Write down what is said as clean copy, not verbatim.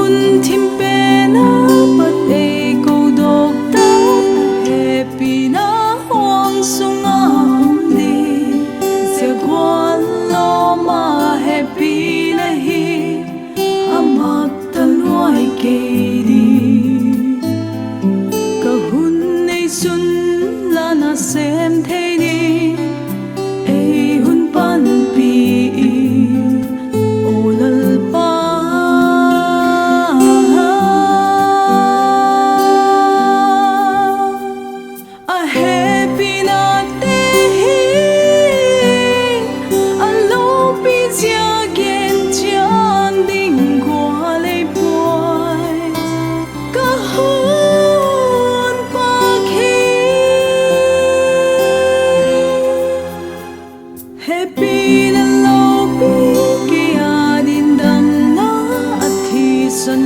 hun thim pe na pat ei ko dok ta happy na hoang sunga umli se gwal lo ma happy na hi amak talwai ke di ka hun nei sun la na sem the ni ei hun pan pi olal pa a happy na te hi a lo pi chia gen chan ding kwa le boy ka hun pa khi happy na lo pi kia din dam na a thi san